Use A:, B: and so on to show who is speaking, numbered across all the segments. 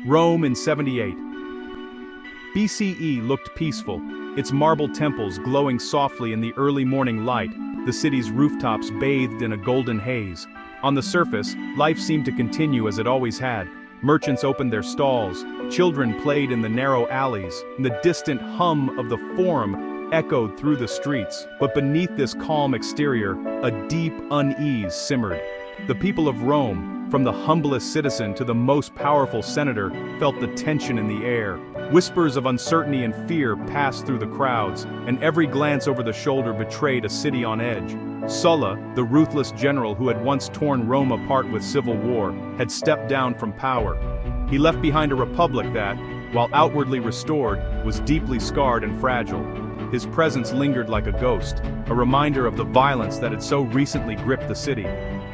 A: Rome in 78 BCE looked peaceful, its marble temples glowing softly in the early morning light, the city's rooftops bathed in a golden haze. On the surface, life seemed to continue as it always had. Merchants opened their stalls, children played in the narrow alleys, and the distant hum of the Forum echoed through the streets. But beneath this calm exterior, a deep unease simmered. The people of Rome, from the humblest citizen to the most powerful senator, felt the tension in the air. Whispers of uncertainty and fear passed through the crowds, and every glance over the shoulder betrayed a city on edge. Sulla, the ruthless general who had once torn Rome apart with civil war, had stepped down from power. He left behind a republic that, while outwardly restored, was deeply scarred and fragile. His presence lingered like a ghost, a reminder of the violence that had so recently gripped the city.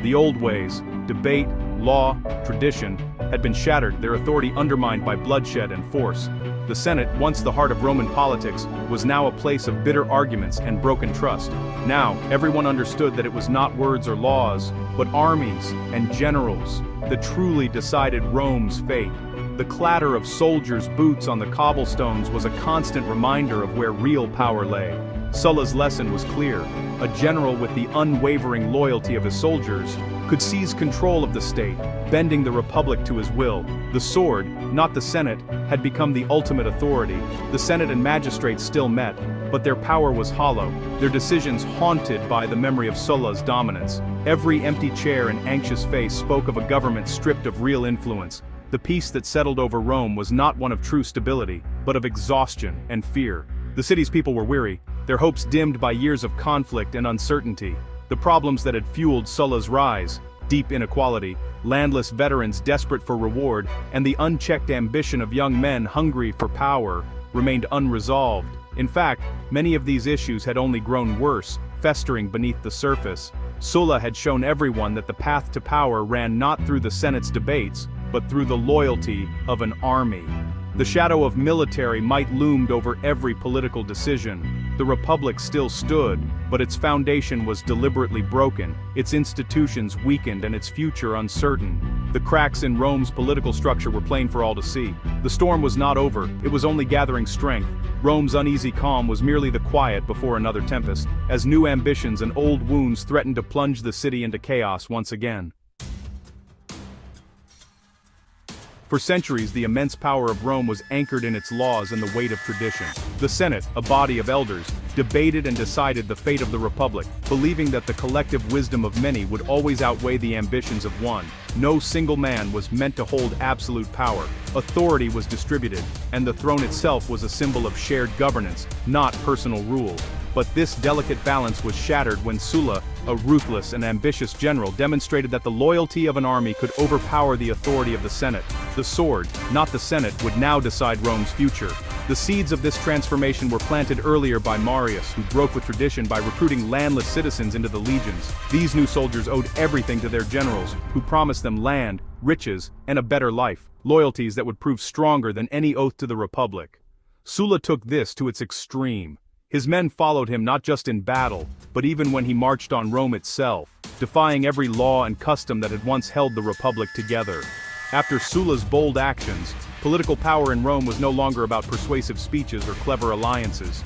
A: The old ways, debate, law, tradition, had been shattered, their authority undermined by bloodshed and force. The Senate, once the heart of Roman politics, was now a place of bitter arguments and broken trust. Now, everyone understood that it was not words or laws, but armies and generals that truly decided Rome's fate. The clatter of soldiers' boots on the cobblestones was a constant reminder of where real power lay. Sulla's lesson was clear. A general with the unwavering loyalty of his soldiers could seize control of the state, bending the republic to his will. The sword, not the Senate, had become the ultimate authority. The Senate and magistrates still met, but their power was hollow, their decisions haunted by the memory of Sulla's dominance. Every empty chair and anxious face spoke of a government stripped of real influence. The peace that settled over Rome was not one of true stability, but of exhaustion and fear. The city's people were weary, their hopes dimmed by years of conflict and uncertainty. The problems that had fueled Sulla's rise, deep inequality, landless veterans desperate for reward, and the unchecked ambition of young men hungry for power, remained unresolved. In fact, many of these issues had only grown worse, festering beneath the surface. Sulla had shown everyone that the path to power ran not through the Senate's debates, but through the loyalty of an army. The shadow of military might loomed over every political decision. The Republic still stood, but its foundation was deliberately broken, its institutions weakened and its future uncertain. The cracks in Rome's political structure were plain for all to see. The storm was not over, it was only gathering strength. Rome's uneasy calm was merely the quiet before another tempest, as new ambitions and old wounds threatened to plunge the city into chaos once again. For centuries, the immense power of Rome was anchored in its laws and the weight of tradition. The Senate, a body of elders, debated and decided the fate of the Republic, believing that the collective wisdom of many would always outweigh the ambitions of one. No single man was meant to hold absolute power. Authority was distributed, and the throne itself was a symbol of shared governance, not personal rule. But this delicate balance was shattered when Sulla, a ruthless and ambitious general, demonstrated that the loyalty of an army could overpower the authority of the Senate. The sword, not the Senate, would now decide Rome's future. The seeds of this transformation were planted earlier by Marius, who broke with tradition by recruiting landless citizens into the legions. These new soldiers owed everything to their generals, who promised them land, riches, and a better life, loyalties that would prove stronger than any oath to the Republic. Sulla took this to its extreme. His men followed him not just in battle, but even when he marched on Rome itself, defying every law and custom that had once held the Republic together. After Sulla's bold actions, political power in Rome was no longer about persuasive speeches or clever alliances.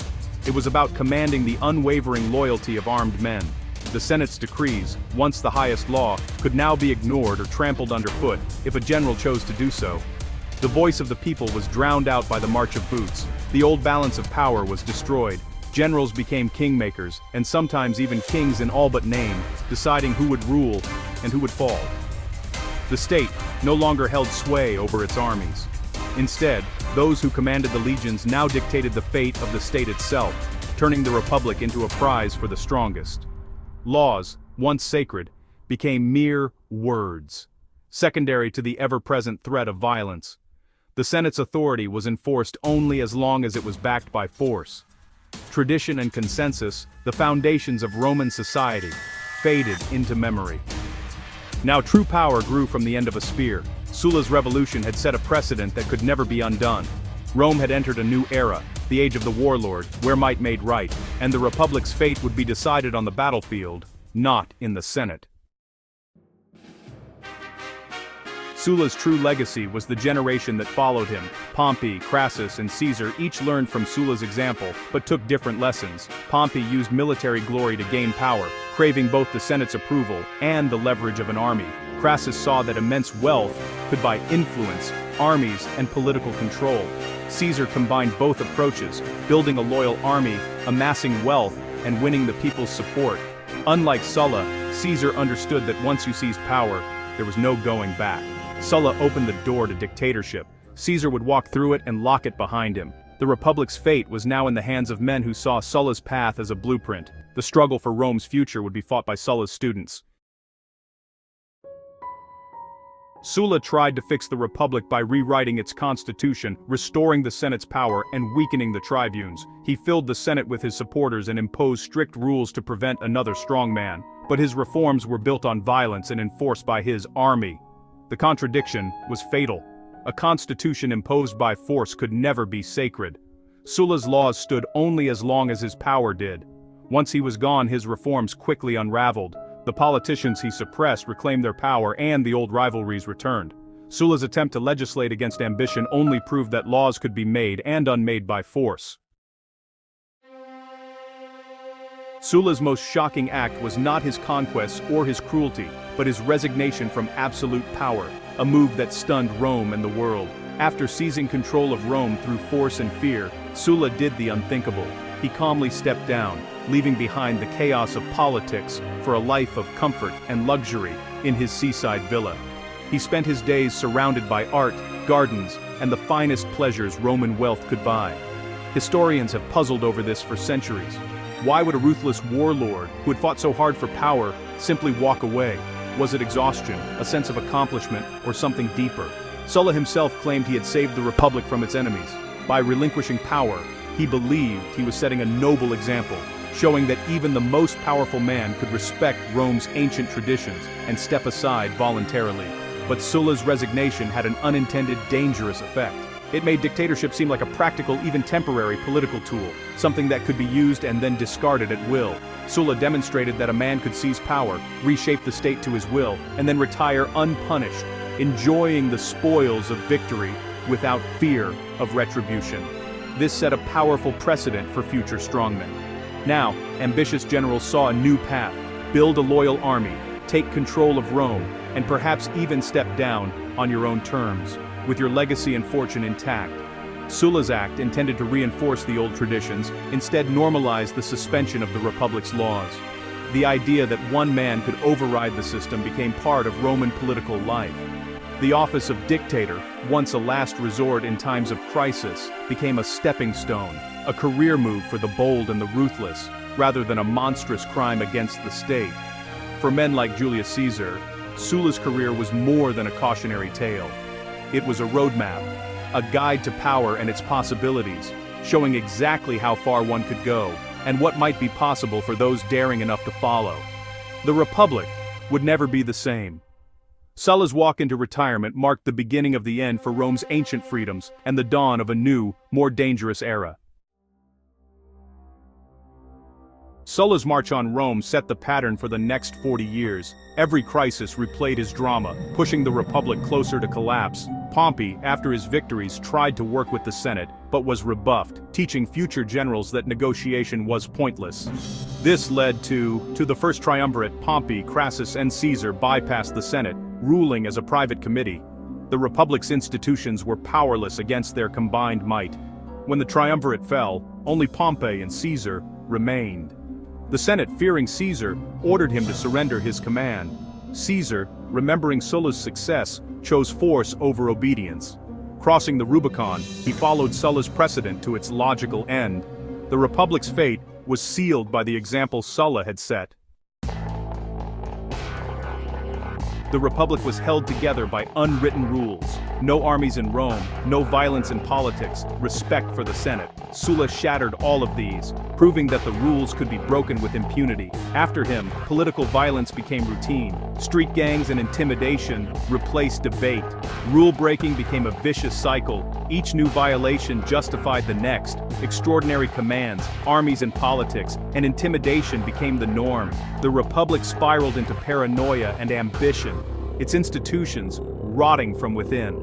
A: It was about commanding the unwavering loyalty of armed men. The Senate's decrees, once the highest law, could now be ignored or trampled underfoot, if a general chose to do so. The voice of the people was drowned out by the march of boots. The old balance of power was destroyed. Generals became kingmakers, and sometimes even kings in all but name, deciding who would rule and who would fall. The state no longer held sway over its armies. Instead, those who commanded the legions now dictated the fate of the state itself, turning the Republic into a prize for the strongest. Laws, once sacred, became mere words, secondary to the ever-present threat of violence. The Senate's authority was enforced only as long as it was backed by force. Tradition and consensus, the foundations of Roman society, faded into memory. Now true power grew from the end of a spear. Sulla's revolution had set a precedent that could never be undone. Rome had entered a new era, the age of the warlord, where might made right, and the Republic's fate would be decided on the battlefield, not in the Senate. Sulla's true legacy was the generation that followed him. Pompey, Crassus, and Caesar each learned from Sulla's example, but took different lessons. Pompey used military glory to gain power, craving both the Senate's approval and the leverage of an army. Crassus saw that immense wealth could buy influence, armies, and political control. Caesar combined both approaches, building a loyal army, amassing wealth, and winning the people's support. Unlike Sulla, Caesar understood that once you seized power, there was no going back. Sulla opened the door to dictatorship. Caesar would walk through it and lock it behind him. The Republic's fate was now in the hands of men who saw Sulla's path as a blueprint. The struggle for Rome's future would be fought by Sulla's students. Sulla tried to fix the Republic by rewriting its constitution, restoring the Senate's power, and weakening the tribunes. He filled the Senate with his supporters and imposed strict rules to prevent another strongman. But his reforms were built on violence and enforced by his army. The contradiction was fatal. A constitution imposed by force could never be sacred. Sulla's laws stood only as long as his power did. Once he was gone, his reforms quickly unraveled. The politicians he suppressed reclaimed their power and the old rivalries returned. Sulla's attempt to legislate against ambition only proved that laws could be made and unmade by force. Sulla's most shocking act was not his conquests or his cruelty, but his resignation from absolute power, a move that stunned Rome and the world. After seizing control of Rome through force and fear, Sulla did the unthinkable. He calmly stepped down, leaving behind the chaos of politics for a life of comfort and luxury in his seaside villa. He spent his days surrounded by art, gardens, and the finest pleasures Roman wealth could buy. Historians have puzzled over this for centuries. Why would a ruthless warlord, who had fought so hard for power, simply walk away? Was it exhaustion, a sense of accomplishment, or something deeper? Sulla himself claimed he had saved the Republic from its enemies. By relinquishing power, he believed he was setting a noble example, showing that even the most powerful man could respect Rome's ancient traditions and step aside voluntarily. But Sulla's resignation had an unintended, dangerous effect. It made dictatorship seem like a practical, even temporary political tool, something that could be used and then discarded at will. Sulla demonstrated that a man could seize power, reshape the state to his will, and then retire unpunished, enjoying the spoils of victory without fear of retribution. This set a powerful precedent for future strongmen. Now, ambitious generals saw a new path: build a loyal army, take control of Rome, and perhaps even step down on your own terms, with your legacy and fortune intact. Sulla's act, intended to reinforce the old traditions, instead normalized the suspension of the Republic's laws. The idea that one man could override the system became part of Roman political life. The office of dictator, once a last resort in times of crisis, became a stepping stone, a career move for the bold and the ruthless, rather than a monstrous crime against the state. For men like Julius Caesar, Sulla's career was more than a cautionary tale. It was a roadmap, a guide to power and its possibilities, showing exactly how far one could go, and what might be possible for those daring enough to follow. The Republic would never be the same. Sulla's walk into retirement marked the beginning of the end for Rome's ancient freedoms and the dawn of a new, more dangerous era. Sulla's march on Rome set the pattern for the next 40 years. Every crisis replayed his drama, pushing the Republic closer to collapse. Pompey, after his victories, tried to work with the Senate, but was rebuffed, teaching future generals that negotiation was pointless. This led to the first triumvirate. Pompey, Crassus, and Caesar bypassed the Senate, ruling as a private committee. The Republic's institutions were powerless against their combined might. When the triumvirate fell, only Pompey and Caesar remained. The Senate, fearing Caesar, ordered him to surrender his command. Caesar, remembering Sulla's success, chose force over obedience. Crossing the Rubicon, he followed Sulla's precedent to its logical end. The Republic's fate was sealed by the example Sulla had set. The Republic was held together by unwritten rules. No armies in Rome, no violence in politics, respect for the Senate. Sulla shattered all of these, proving that the rules could be broken with impunity. After him, political violence became routine. Street gangs and intimidation replaced debate. Rule-breaking became a vicious cycle. Each new violation justified the next. Extraordinary commands, armies and politics, and intimidation became the norm. The Republic spiraled into paranoia and ambition. its institutions rotting from within.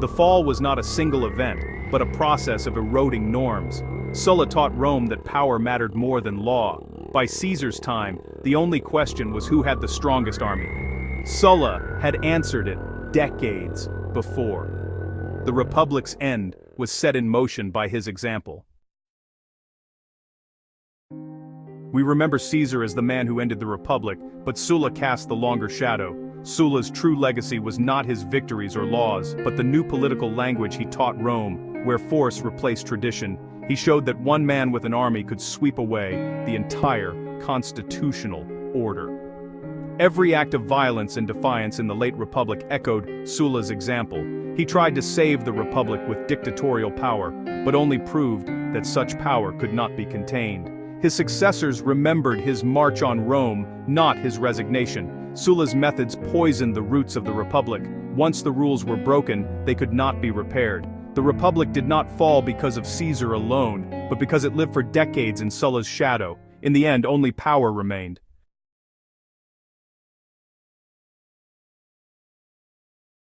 A: The fall was not a single event, but a process of eroding norms. Sulla taught Rome that power mattered more than law. By Caesar's time, the only question was who had the strongest army. Sulla had answered it decades before. The Republic's end was set in motion by his example. We remember Caesar as the man who ended the Republic, but Sulla cast the longer shadow. Sulla's true legacy was not his victories or laws, but the new political language he taught Rome, where force replaced tradition. He showed that one man with an army could sweep away the entire constitutional order. Every act of violence and defiance in the late Republic echoed Sulla's example. He tried to save the Republic with dictatorial power, but only proved that such power could not be contained. His successors remembered his march on Rome, not his resignation. Sulla's methods poisoned the roots of the Republic. Once the rules were broken, they could not be repaired. The Republic did not fall because of Caesar alone, but because it lived for decades in Sulla's shadow. In the end, only power remained.